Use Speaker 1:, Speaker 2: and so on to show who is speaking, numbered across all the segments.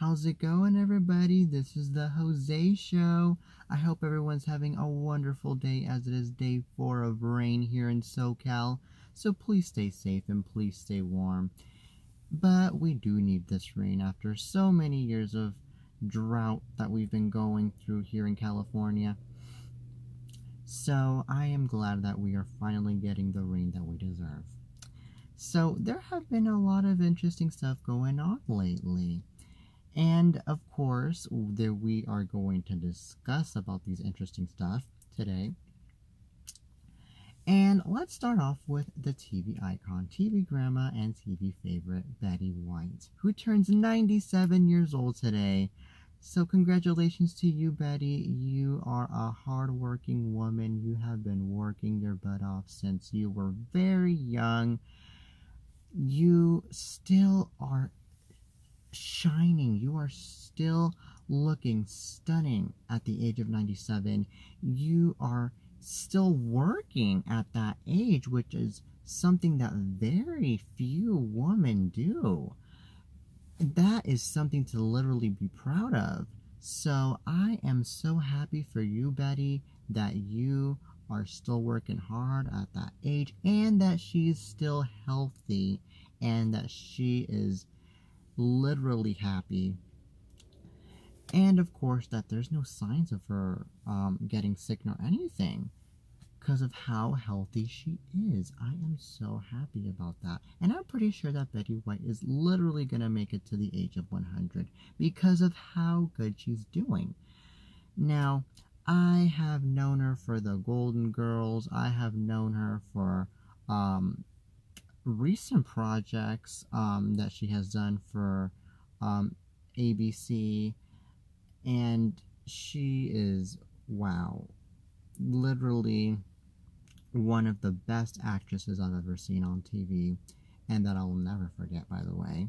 Speaker 1: How's it going, everybody? This is the Jose Show. I hope everyone's having a wonderful day as it is day 4 of rain here in SoCal. So please stay safe and please stay warm. But we do need this rain after so many years of drought that we've been going through here in California. So I am glad that we are finally getting the rain that we deserve. So there have been a lot of interesting stuff going on lately. And of course, we are going to discuss about these interesting stuff today. And let's start off with the TV icon, TV grandma and TV favorite, Betty White, who turns 97 years old today. So congratulations to you, Betty. You are a hardworking woman. You have been working your butt off since you were very young. You still are shining. You are still looking stunning at the age of 97. You are still working at that age, which is something that very few women do. That is something to literally be proud of. So I am so happy for you, Betty, that you are still working hard at that age and that she's still healthy and that she is literally happy. And of course that there's no signs of her getting sick nor anything because of how healthy she is. I am so happy about that. And I'm pretty sure that Betty White is literally going to make it to the age of 100 because of how good she's doing. Now, I have known her for the Golden Girls. I have known her for recent projects that she has done for ABC. And she is, wow, literally one of the best actresses I've ever seen on TV, and that I will never forget, by the way.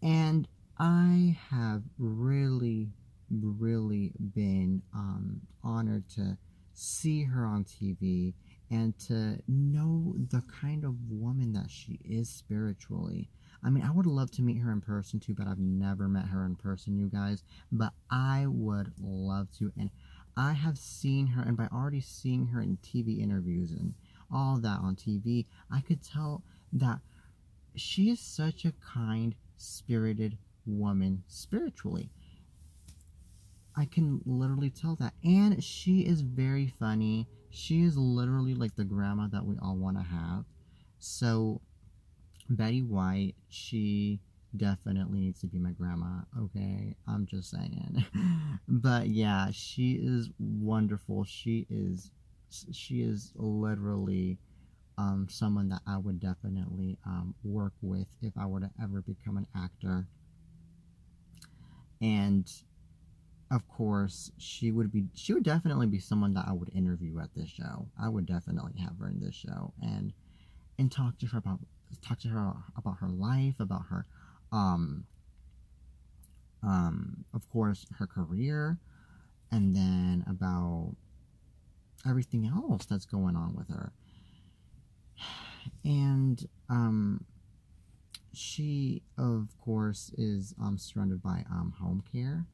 Speaker 1: And I have really been honored to see her on TV and to know the kind of woman that she is spiritually. I mean, I would love to meet her in person too, but I've never met her in person, you guys. But I would love to, and I have seen her, and by already seeing her in TV interviews and all that on TV, I could tell that she is such a kind, spirited woman spiritually. I can literally tell that. And she is very funny. She is literally like the grandma that we all want to have. So Betty White, she definitely needs to be my grandma, okay? I'm just saying. But yeah, she is wonderful. She is literally someone that I would definitely work with if I were to ever become an actor. And of course, she would definitely be someone that I would interview at this show. I would definitely have her in this show and talk to her about her life, about her of course her career, and then about everything else that's going on with her. And she of course is surrounded by home care.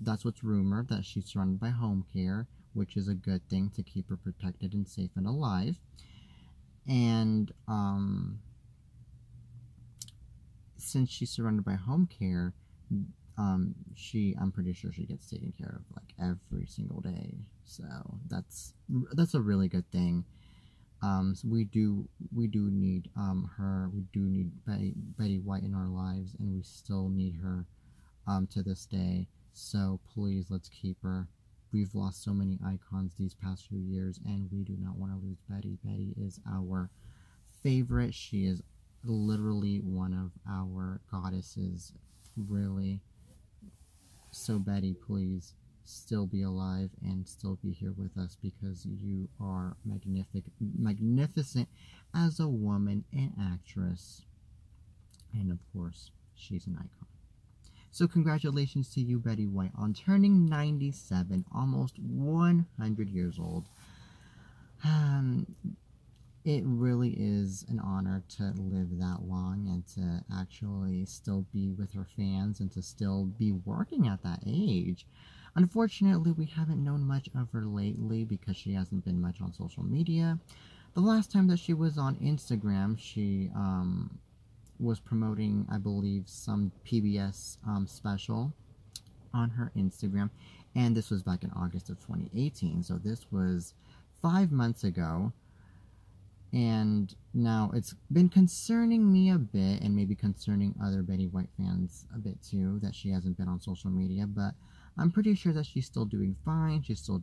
Speaker 1: That's what's rumored, that she's surrounded by home care, which is a good thing to keep her protected and safe and alive. And since she's surrounded by home care, I'm pretty sure she gets taken care of like every single day. So that's a really good thing. So we do need her. We do need Betty White in our lives, and we still need her to this day. So please, let's keep her. We've lost so many icons these past few years, and we do not want to lose Betty. Betty is our favorite. She is literally one of our goddesses, really. So Betty, please still be alive and still be here with us, because you are magnificent as a woman and actress. And of course, she's an icon. So congratulations to you, Betty White, on turning 97, almost 100 years old. it really is an honor to live that long and to actually still be with her fans and to still be working at that age. Unfortunately, we haven't known much of her lately because she hasn't been much on social media. The last time that she was on Instagram, she was promoting, I believe, some PBS special on her Instagram, and this was back in August of 2018, so this was 5 months ago. And now it's been concerning me a bit, and maybe concerning other Betty White fans a bit too, that she hasn't been on social media, but I'm pretty sure that she's still doing fine. She's still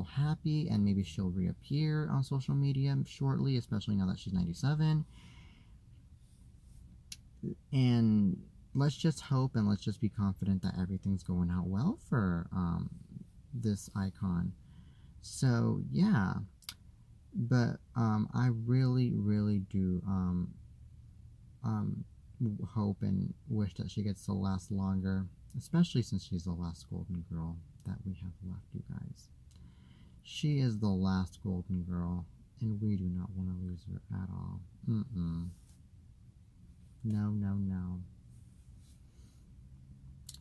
Speaker 1: happy, and maybe she'll reappear on social media shortly, especially now that she's 97. And let's just hope and let's just be confident that everything's going out well for this icon. So yeah. But I really, really do hope and wish that she gets to last longer, especially since she's the last Golden Girl that we have left, you guys. She is the last Golden Girl, and we do not want to lose her at all. No, no, no.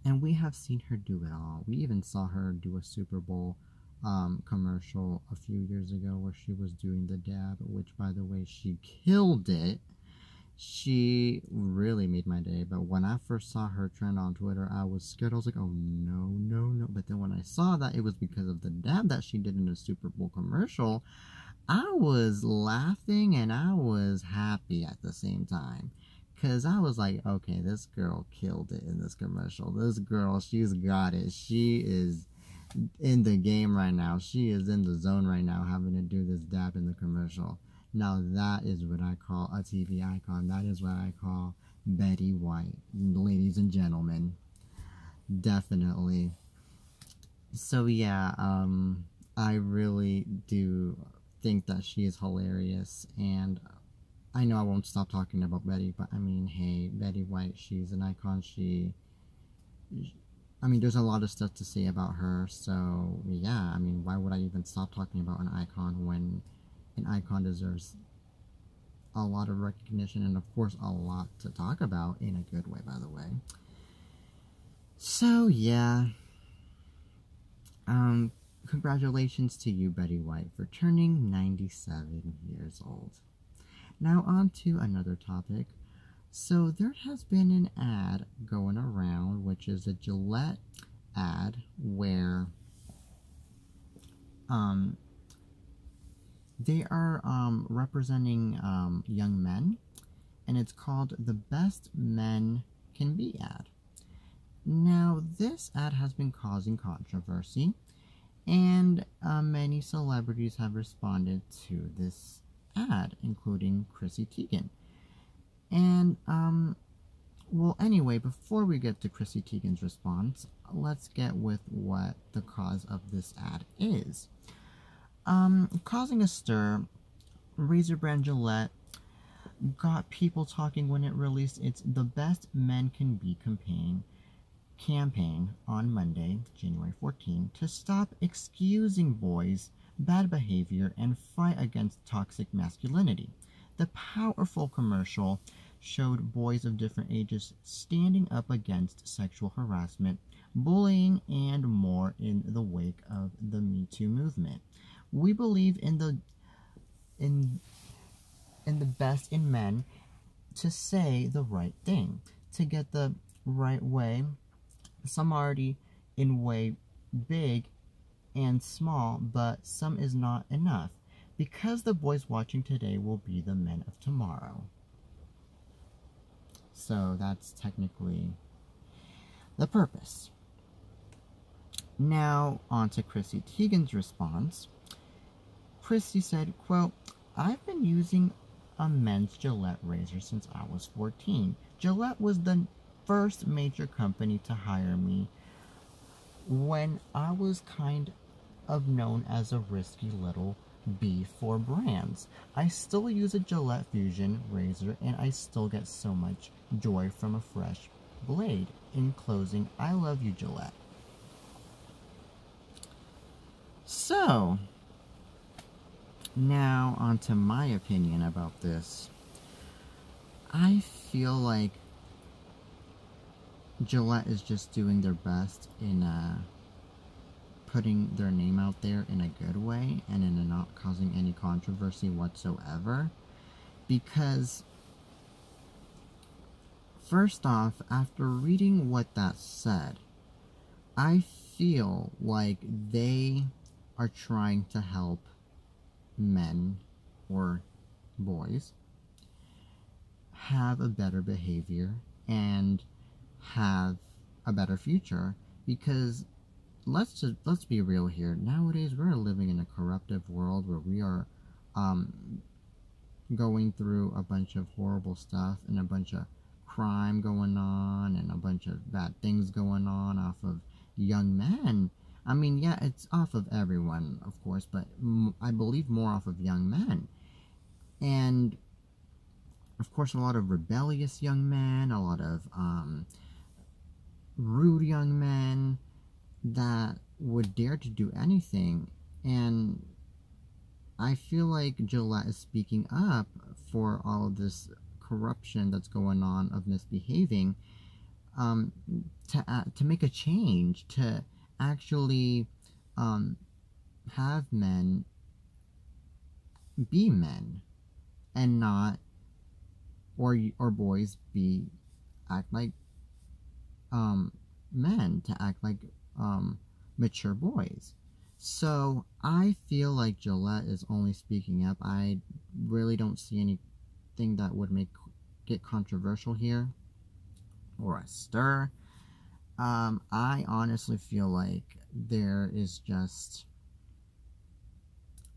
Speaker 1: And we have seen her do it all. We even saw her do a Super Bowl commercial a few years ago where she was doing the dab, which, by the way, she killed it. She really made my day. But when I first saw her trend on Twitter, I was scared. I was like, oh no, no, no. But then when I saw that it was because of the dab that she did in the Super Bowl commercial, I was laughing and I was happy at the same time. Because I was like, okay, this girl killed it in this commercial. This girl, she's got it. She is in the game right now. She is in the zone right now, having to do this dab in the commercial. Now that is what I call a TV icon. That is what I call Betty White, ladies and gentlemen. Definitely. So yeah, I really do think that she is hilarious, and I know I won't stop talking about Betty, but I mean, hey, Betty White, she's an icon. I mean, there's a lot of stuff to say about her, so yeah, I mean, why would I even stop talking about an icon when an icon deserves a lot of recognition and, of course, a lot to talk about, in a good way, by the way. So, yeah. Congratulations to you, Betty White, for turning 97 years old. Now, on to another topic. So there has been an ad going around, which is a Gillette ad where they are representing young men, and it's called the Best Men Can Be ad. Now, this ad has been causing controversy, and many celebrities have responded to this ad, including Chrissy Teigen. And, well, anyway, before we get to Chrissy Teigen's response, let's get with what the cause of this ad is. Causing a stir, razor brand Gillette got people talking when it released its The Best Men Can Be campaign on Monday, January 14, to stop excusing boys' bad behavior and fight against toxic masculinity. The powerful commercial showed boys of different ages standing up against sexual harassment, bullying, and more in the wake of the Me Too movement. We believe in the best in men to say the right thing, to get the right way. Some already in way big and small, but some is not enough, because the boys watching today will be the men of tomorrow. So that's technically the purpose. Now, on to Chrissy Teigen's response. Chrissy said, quote, "I've been using a men's Gillette razor since I was 14. Gillette was the first major company to hire me when I was kind of known as a risky little bee for brands. I still use a Gillette Fusion razor, and I still get so much joy from a fresh blade. In closing, I love you, Gillette." So, Now, on to my opinion about this. I feel like Gillette is just doing their best in putting their name out there in a good way and in not causing any controversy whatsoever. Because, first off, after reading what that said, I feel like they are trying to help men or boys have a better behavior and have a better future, because let's be real here. Nowadays we're living in a corruptive world where we are going through a bunch of horrible stuff and a bunch of crime going on and a bunch of bad things going on off of young men. I mean, yeah, it's off of everyone, of course, but I believe more off of young men. And, of course, a lot of rebellious young men, a lot of rude young men that would dare to do anything. And I feel like Gillette is speaking up for all of this corruption that's going on of misbehaving, to make a change, to actually have men be men and not, or boys act like men, to act like mature boys. So I feel like Gillette is only speaking up. I really don't see anything that would get controversial here or a stir. I honestly feel like there is just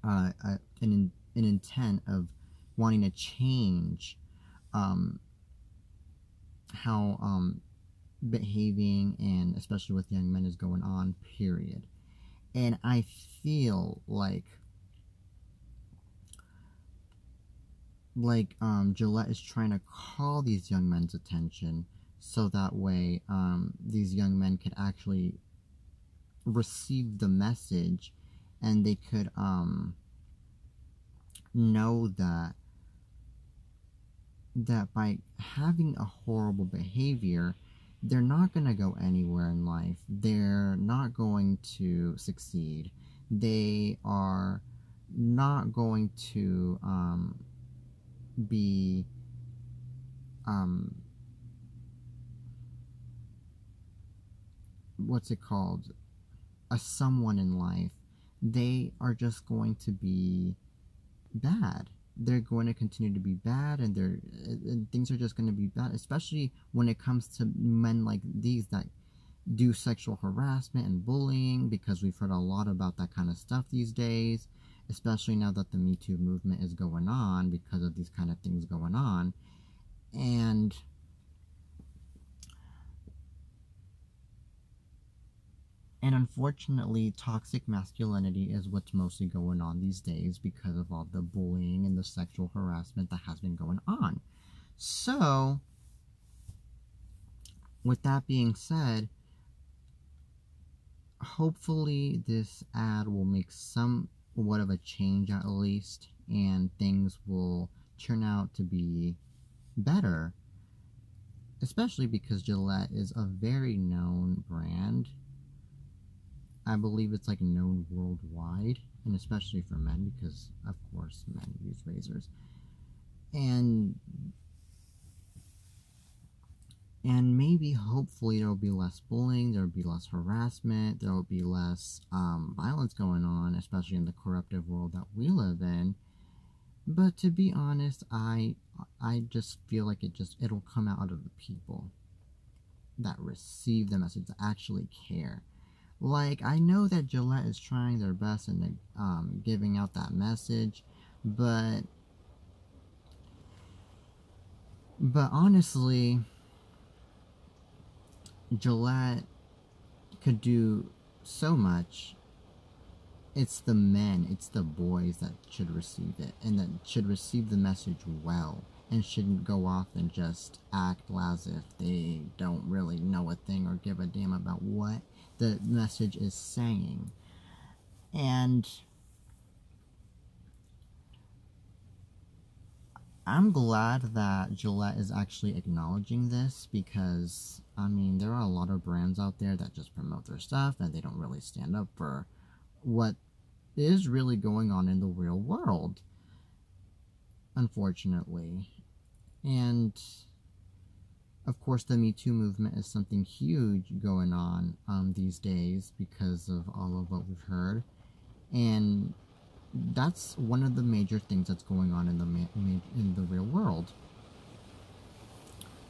Speaker 1: an intent of wanting to change how behaving, and especially with young men, is going on, period. And I feel like Gillette is trying to call these young men's attention, so that way these young men could actually receive the message, and they could know that by having a horrible behavior, they're not going to go anywhere in life. They're not going to succeed. They are not going to be what's it called? A someone in life. They are just going to be bad. They're going to continue to be bad, and things are just going to be bad, especially when it comes to men like these that do sexual harassment and bullying, because we've heard a lot about that kind of stuff these days, especially now that the Me Too movement is going on because of these kind of things going on. And unfortunately, toxic masculinity is what's mostly going on these days because of all the bullying and the sexual harassment that has been going on. So, with that being said, hopefully this ad will make somewhat of a change at least, and things will turn out to be better, especially because Gillette is a very known brand. I believe it's like known worldwide, and especially for men, because of course men use razors. And maybe, hopefully, there will be less bullying, there will be less harassment, there will be less violence going on, especially in the corruptive world that we live in. But to be honest, I just feel like it'll come out of the people that receive the message, that actually care. Like, I know that Gillette is trying their best in giving out that message, but honestly, Gillette could do so much. It's the men, it's the boys that should receive it, and that should receive the message well, and shouldn't go off and just act as if they don't really know a thing or give a damn about what the message is saying. And I'm glad that Gillette is actually acknowledging this, because, I mean, there are a lot of brands out there that just promote their stuff and they don't really stand up for what is really going on in the real world, unfortunately. And of course, the Me Too movement is something huge going on these days because of all of what we've heard. And that's one of the major things that's going on in the real world.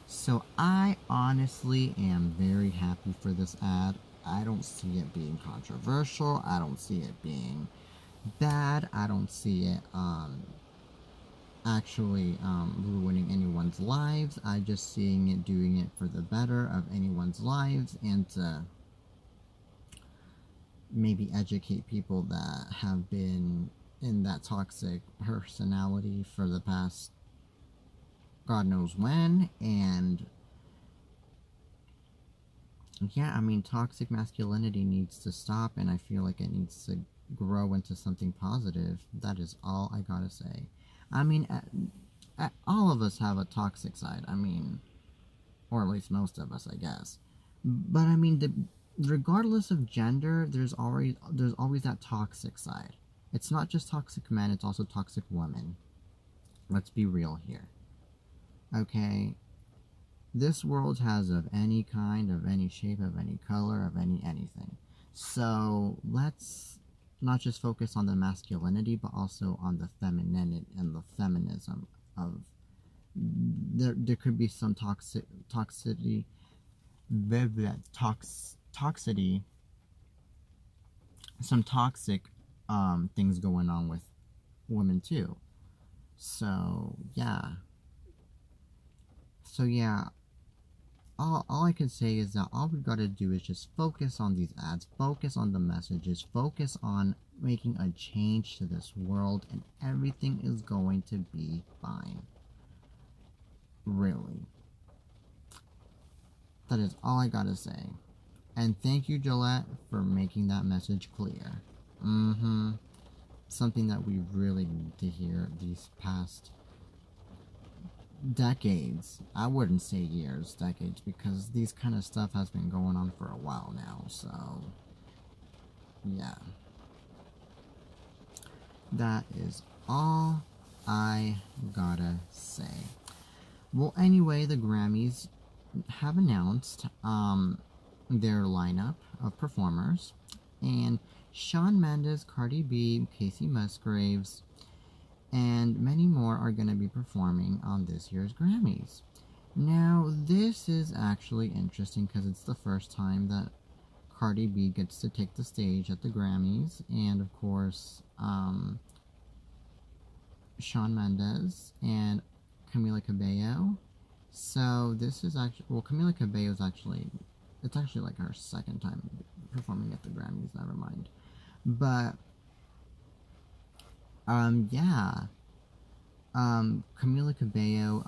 Speaker 1: So I honestly am very happy for this ad. I don't see it being controversial. I don't see it being bad. I don't see it actually ruining anyone's lives. I'm just seeing it doing it for the better of anyone's lives, and to maybe educate people that have been in that toxic personality for the past God knows when. And yeah, I mean, toxic masculinity needs to stop, and I feel like it needs to grow into something positive. That is all I gotta say. I mean, all of us have a toxic side. I mean, or at least most of us, I guess. But I mean, regardless of gender, there's always that toxic side. It's not just toxic men; it's also toxic women. Let's be real here. Okay, this world has of any kind, of any shape, of any color, of anything. So let's not just focus on the masculinity, but also on the femininity and the feminism of there could be some toxicity, some toxic things going on with women too. So yeah. All I can say is that all we gotta do is just focus on these ads, focus on the messages, focus on making a change to this world, and everything is going to be fine. Really. That is all I gotta say. And thank you, Gillette, for making that message clear. Something that we really need to hear these past decades. I wouldn't say years, decades, because these kind of stuff has been going on for a while now. So yeah, that is all I gotta say. Well, anyway, the Grammys have announced their lineup of performers, and Shawn Mendes, Cardi B, Casey Musgraves, and many more are going to be performing on this year's Grammys. Now, this is actually interesting because it's the first time that Cardi B gets to take the stage at the Grammys, and of course, Shawn Mendes and Camila Cabello. So this is actually, well, Camila Cabello is actually, it's actually like her second time performing at the Grammys, never mind. But yeah, Camila Cabello,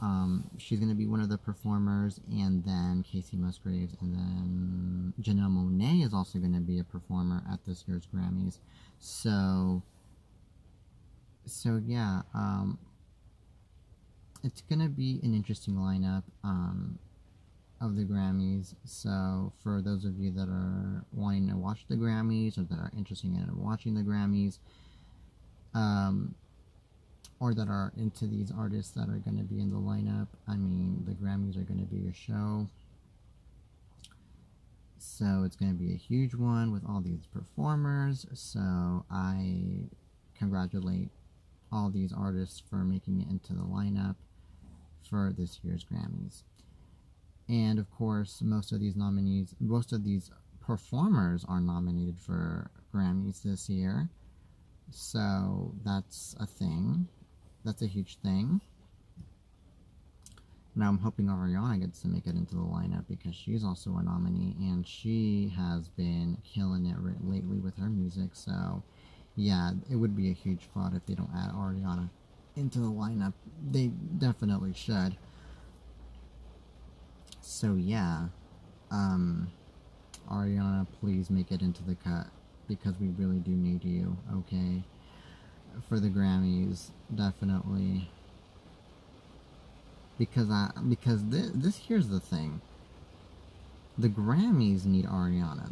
Speaker 1: she's gonna be one of the performers, and then Casey Musgraves, and then Janelle Monáe is also gonna be a performer at this year's Grammys. So yeah, it's gonna be an interesting lineup, of the Grammys. So for those of you that are wanting to watch the Grammys, or that are interested in watching the Grammys, or that are into these artists that are going to be in the lineup, I mean, the Grammys are going to be your show. So it's going to be a huge one with all these performers. So I congratulate all these artists for making it into the lineup for this year's Grammys. And of course, most of these performers are nominated for Grammys this year. So that's a thing. That's a huge thing. Now I'm hoping Ariana gets to make it into the lineup, because she's also a nominee, and she has been killing it lately with her music. So yeah, it would be a huge fraud if they don't add Ariana into the lineup. They definitely should. So yeah, Ariana, please make it into the cut, because we really do need you, okay? For the Grammys, definitely. because this here's the thing. The Grammys need Ariana.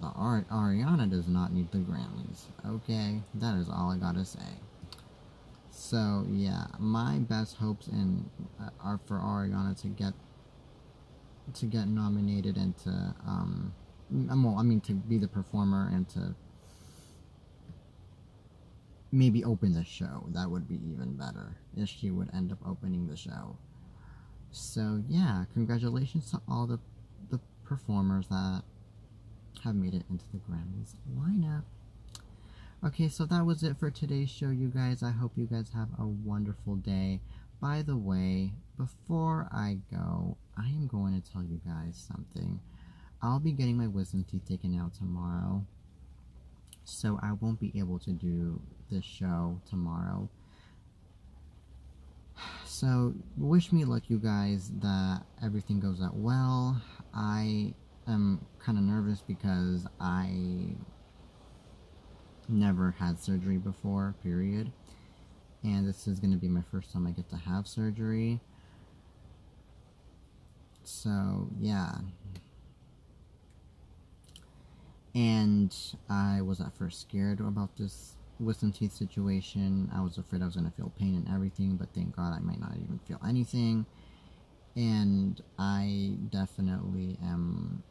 Speaker 1: Ariana does not need the Grammys. Okay, that is all I gotta say. So yeah, my best hopes are for Ariana to get nominated and to well, I mean to be the performer and to maybe open the show. That would be even better if she would end up opening the show. So yeah, congratulations to all the performers that have made it into the Grammys lineup. Okay, so that was it for today's show, you guys. I hope you guys have a wonderful day. By the way, before I go, I am going to tell you guys something. I'll be getting my wisdom teeth taken out tomorrow, so I won't be able to do this show tomorrow. So wish me luck, you guys, that everything goes out well. I am kind of nervous because I never had surgery before, period. And this is going to be my first time I get to have surgery. So, yeah. And I was at first scared about this wisdom teeth situation. I was afraid I was going to feel pain and everything, but thank God I might not even feel anything. And I definitely am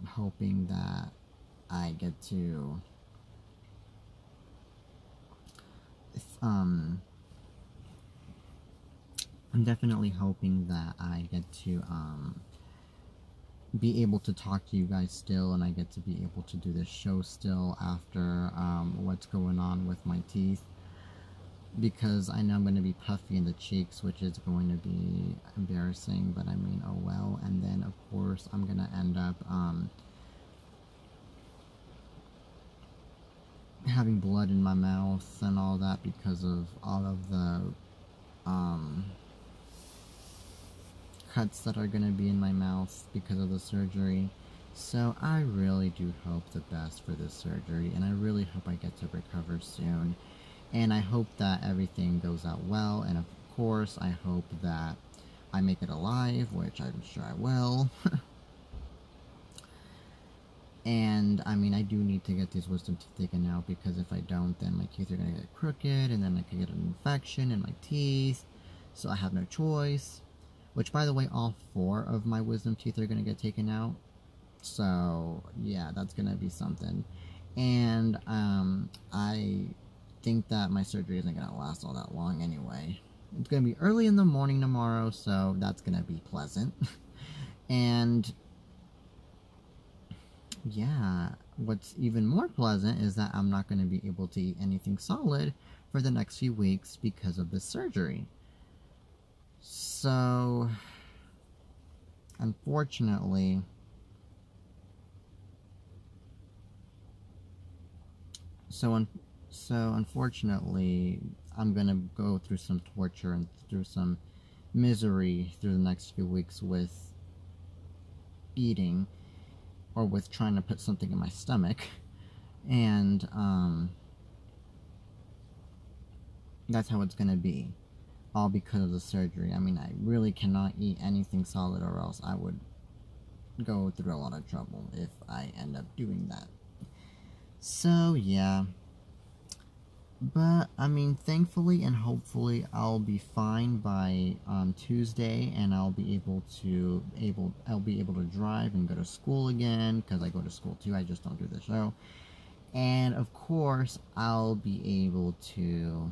Speaker 1: hoping that I get to I'm definitely hoping that I get to be able to talk to you guys still, and I get to be able to do this show still after what's going on with my teeth, because I know I'm going to be puffy in the cheeks, which is going to be embarrassing, but I mean, oh well. And then of course I'm going to end up having blood in my mouth and all that because of all of the cuts that are going to be in my mouth because of the surgery. So I really do hope the best for this surgery, and I really hope I get to recover soon, and I hope that everything goes out well, and of course I hope that I make it alive, which I'm sure I will. And I mean, I do need to get these wisdom teeth taken out, because if I don't, then my teeth are going to get crooked, and then I could get an infection in my teeth, so I have no choice. Which, by the way, all 4 of my wisdom teeth are going to get taken out. So, yeah, that's going to be something. And, I think that my surgery isn't going to last all that long anyway. It's going to be early in the morning tomorrow, so that's going to be pleasant. And, yeah, what's even more pleasant is that I'm not going to be able to eat anything solid for the next few weeks because of this surgery. So, unfortunately, I'm gonna go through some torture and through some misery through the next few weeks with eating, or with trying to put something in my stomach, and that's how it's gonna be. All because of the surgery. I mean, I really cannot eat anything solid, or else I would go through a lot of trouble if I end up doing that. So, yeah. But, I mean, thankfully and hopefully I'll be fine by Tuesday, and I'll be able to drive and go to school again, because I go to school too, I just don't do the show. And, of course, I'll be able to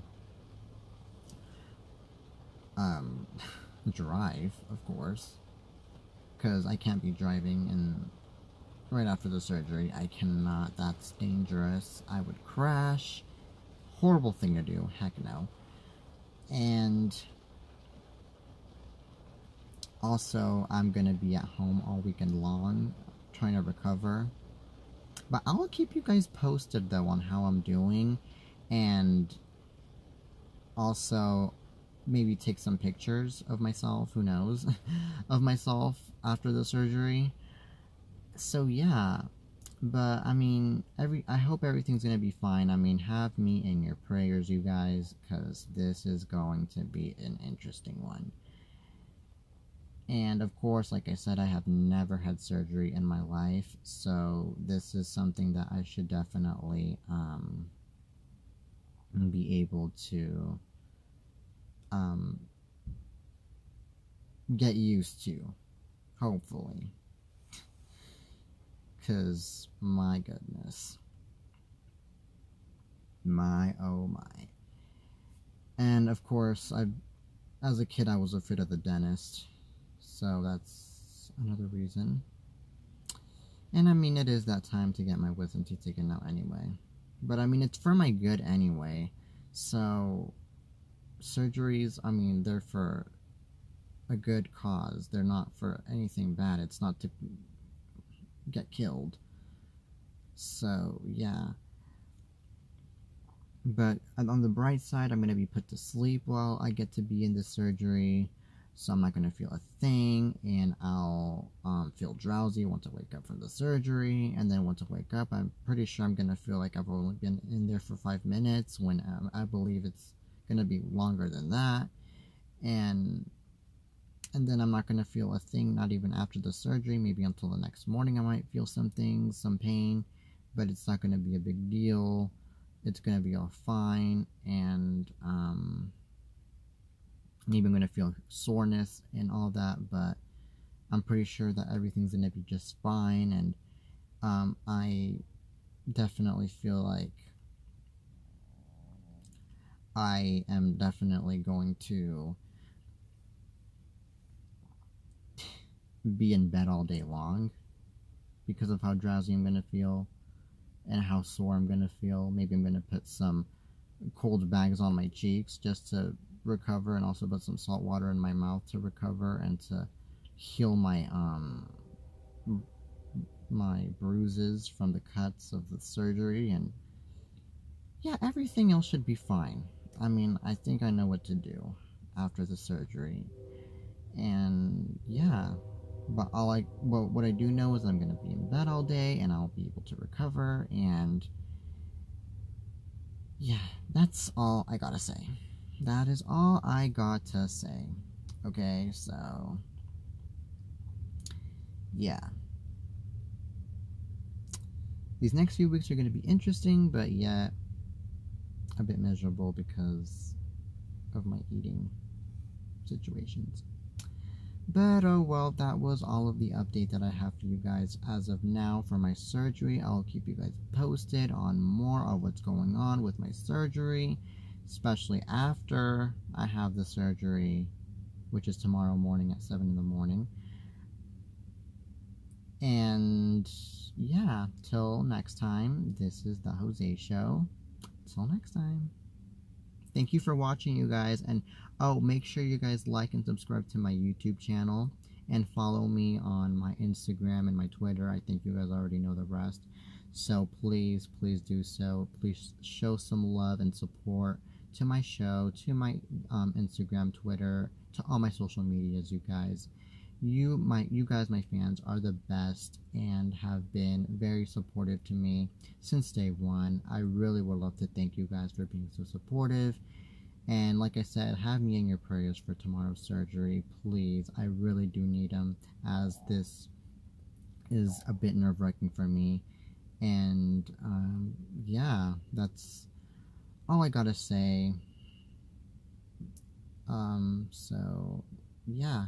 Speaker 1: drive, of course, because I can't be driving and right after the surgery. I cannot. That's dangerous. I would crash. Horrible thing to do. Heck no. And also, I'm gonna be at home all weekend long trying to recover, but I'll keep you guys posted though on how I'm doing, and also maybe take some pictures of myself, who knows, of myself after the surgery. So yeah, but I mean, I hope everything's gonna be fine. I mean, have me in your prayers, you guys, because this is going to be an interesting one. And of course, like I said, I have never had surgery in my life, so this is something that I should definitely be able to get used to, hopefully. Because, my goodness. My, oh my. And of course, as a kid, I was afraid of the dentist. So that's another reason. And I mean, it is that time to get my wisdom teeth taken out anyway. But I mean, it's for my good anyway. So, surgeries, I mean, they're for a good cause. They're not for anything bad. It's not to get killed. So, yeah. But on the bright side, I'm going to be put to sleep while I get to be in the surgery. So I'm not going to feel a thing, and I'll feel drowsy once I wake up from the surgery. And then once I wake up, I'm pretty sure I'm going to feel like I've only been in there for 5 minutes, when I believe it's going to be longer than that. And then I'm not going to feel a thing, not even after the surgery. Maybe until the next morning I might feel some things, some pain, but it's not going to be a big deal. It's going to be all fine, and maybe I'm going to feel soreness and all that, but I'm pretty sure that everything's going to be just fine. And I definitely feel like I am definitely going to be in bed all day long because of how drowsy I'm going to feel and how sore I'm going to feel. Maybe I'm going to put some cold bags on my cheeks just to recover, and also put some salt water in my mouth to recover and to heal my my bruises from the cuts of the surgery. And yeah, everything else should be fine. I mean, I think I know what to do after the surgery. And yeah, but what I do know is I'm going to be in bed all day, and I'll be able to recover. And yeah, that's all I gotta say. That is all I got to say. Okay, so yeah. These next few weeks are going to be interesting, but yet a bit miserable because of my eating situations. But oh well, that was all of the update that I have for you guys as of now for my surgery. I'll keep you guys posted on more of what's going on with my surgery, especially after I have the surgery, which is tomorrow morning at 7 in the morning. And yeah, till next time, this is the Jose Show. Till next time. Thank you for watching, you guys. And oh, make sure you guys like and subscribe to my YouTube channel, and follow me on my Instagram and my Twitter. I think you guys already know the rest. So please, please do so. Please show some love and support to my show, to my Instagram, Twitter, to all my social medias, you guys. You guys, my fans, are the best and have been very supportive to me since day one. I really would love to thank you guys for being so supportive. And like I said, have me in your prayers for tomorrow's surgery, please. I really do need them, as this is a bit nerve-wracking for me. And yeah, that's all I gotta say. So yeah.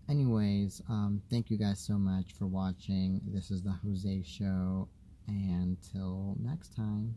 Speaker 1: Anyways, thank you guys so much for watching. This is the Jose Show, and till next time.